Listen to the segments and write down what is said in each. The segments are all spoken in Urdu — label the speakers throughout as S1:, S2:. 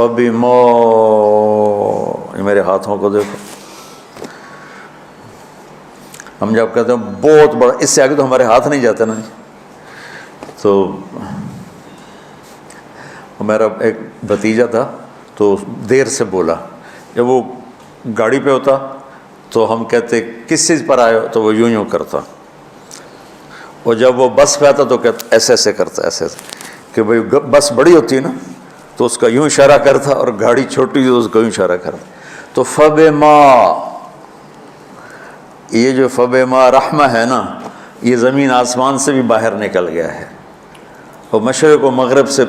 S1: ابھی میرے ہاتھوں کو دیکھو، ہم جب کہتے ہیں بہت بڑا، اس سے آگے تو ہمارے ہاتھ نہیں جاتے نا۔ تو میرا ایک بھتیجا تھا، تو دیر سے بولا، جب وہ گاڑی پہ ہوتا تو ہم کہتے کس چیز پر آئے ہو، تو وہ یوں یوں کرتا، اور جب وہ بس پہ آتا تو کہتا ایسے ایسے کرتا، ایسے ایسے، کہ بھئی بس بڑی ہوتی ہے نا تو اس کا یوں اشارہ کرتا، اور گاڑی چھوٹی تو اس کا یوں اشارہ کرتا۔ تو فبما، یہ جو فبما رحمہ ہے نا، یہ زمین آسمان سے بھی باہر نکل گیا ہے، اور مشرق و مغرب سے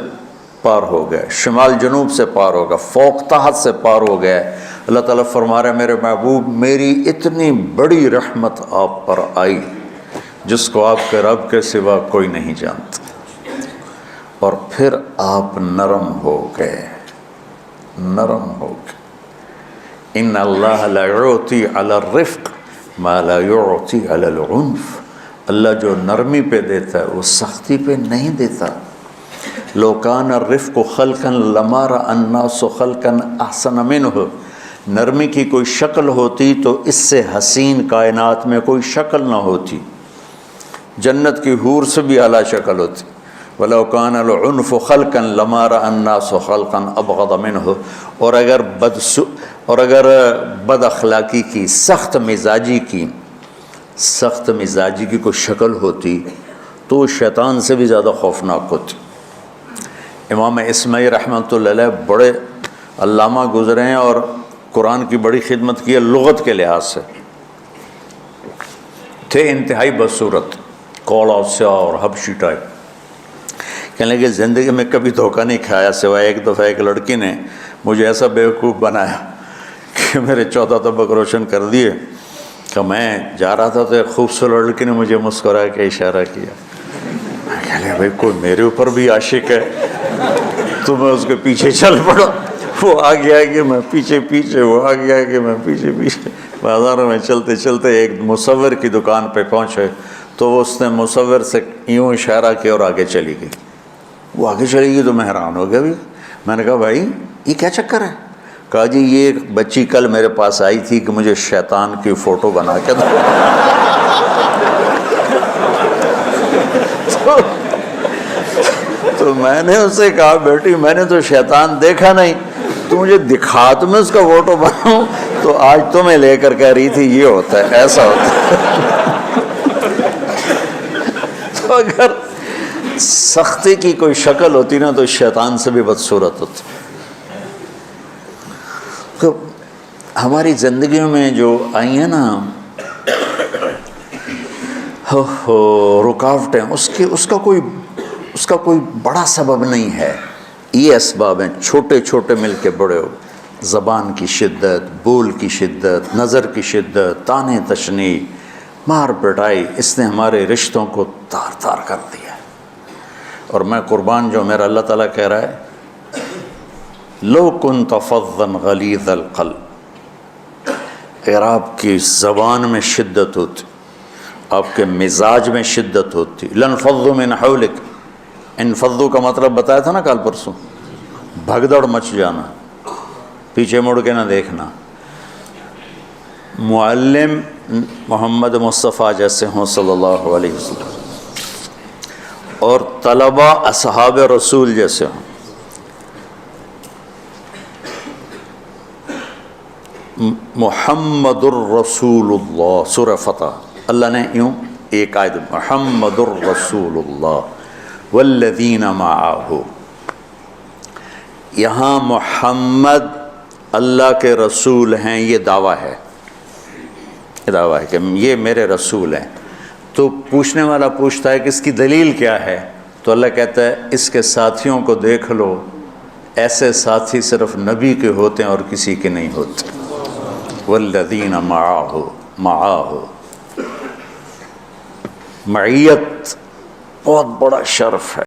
S1: پار ہو گیا، شمال جنوب سے پار ہو گیا، فوق تحت سے پار ہو گیا۔ اللہ تعالیٰ فرما رہے ہیں میرے محبوب، میری اتنی بڑی رحمت آپ پر آئی جس کو آپ کے رب کے سوا کوئی نہیں جانتا، اور پھر آپ نرم ہو گئے، نرم ہو گئے۔ ان اللہ لا یعطی علی الرفق ما لا یعطی علی العنف، اللہ جو نرمی پہ دیتا ہے وہ سختی پہ نہیں دیتا۔ لو کان الرفق خلقا لما رأى الناس خلقا احسن منہ، نرمی کی کوئی شکل ہوتی تو اس سے حسین کائنات میں کوئی شکل نہ ہوتی، جنت کی حور سے بھی اعلیٰ شکل ہوتی۔ وَلَوْ كَانَ الْعُنْفُ خَلْقًا لَمَا رَأَى النَّاسُ خَلْقًا أَبْغَضَ مِنْهُ، اور اگر بد اخلاقی کی، سخت مزاجی کی کوئی شکل ہوتی تو شیطان سے بھی زیادہ خوفناک ہوتی۔ امام اسماعیل رحمۃ اللہ علیہ بڑے علامہ گزرے ہیں، اور قرآن کی بڑی خدمت کی ہے لغت کے لحاظ سے، تھے انتہائی بدصورت، کوڑا سیاہ اور حبشی ٹائپ۔ کہنے لگے زندگی میں کبھی دھوکہ نہیں کھایا، سوائے ایک دفعہ ایک لڑکی نے مجھے ایسا بیوقوف بنایا کہ میرے 14 طبق روشن کر دیے، کہ میں جا رہا تھا تو ایک خوبصورت لڑکی نے مجھے مسکرا کے اشارہ کیا۔ میں کہہ لیا بھائی کوئی میرے اوپر بھی عاشق ہے، تو میں اس کے پیچھے چل پڑا، وہ آگے آگے میں پیچھے پیچھے، وہ آگے آگے میں پیچھے پیچھے، بازاروں میں چلتے چلتے ایک مصور کی دکان پہ پہنچے، تو اس نے مصور سے یوں اشارہ کیا اور آگے چلی گئی۔ وہ آگے چلی گئی تو میں حیران ہو گیا بھی۔ میں نے کہا بھائی یہ کیا چکر ہے؟ کہا جی یہ ایک بچی کل میرے پاس آئی تھی کہ مجھے شیطان کی فوٹو بنا کے دو۔ تو میں نے اس سے کہا بیٹی میں نے تو شیطان دیکھا نہیں، تو مجھے دکھا، تو میں اس کا فوٹو بناؤں، تو آج تمہیں لے کر کہہ رہی تھی یہ ہوتا ہے، ایسا ہوتا ہے۔ تو اگر سختی کی کوئی شکل ہوتی نا تو شیطان سے بھی بدصورت ہوتی۔ تو ہماری زندگیوں میں جو آئی ہیں نا رکاوٹیں، اس کا کوئی بڑا سبب نہیں ہے، یہ اسباب ہیں چھوٹے چھوٹے مل کے بڑے ہو۔ زبان کی شدت، بول کی شدت، نظر کی شدت، تانے تشنی، مار پٹائی، اس نے ہمارے رشتوں کو تار تار کر دیا۔ اور میں قربان جو میرا اللہ تعالیٰ کہہ رہا ہے لو کنت فظا غلیظ القلب، اگر آپ کی زبان میں شدت ہوتی، آپ کے مزاج میں شدت ہوتی، لانفضوا من حولک، انفضوا کا مطلب بتایا تھا نا کل پرسوں، بھگدڑ مچ جانا، پیچھے مڑ کے نہ دیکھنا۔ معلم محمد مصطفیٰ جیسے ہوں صلی اللہ علیہ وسلم، اور طلبہ اصحاب رسول جیسے ہوں، محمد الرسول اللہ، سورہ فتح اللہ نے یوں ایک آیت، محمد الرسول اللہ والذین معہ، یہاں محمد اللہ کے رسول ہیں، یہ دعویٰ ہے، یہ دعویٰ ہے کہ یہ میرے رسول ہیں۔ تو پوچھنے والا پوچھتا ہے کہ اس کی دلیل کیا ہے، تو اللہ کہتا ہے اس کے ساتھیوں کو دیکھ لو، ایسے ساتھی صرف نبی کے ہوتے ہیں اور کسی کے نہیں ہوتے۔ والذین معہ، معیت بہت بڑا شرف ہے۔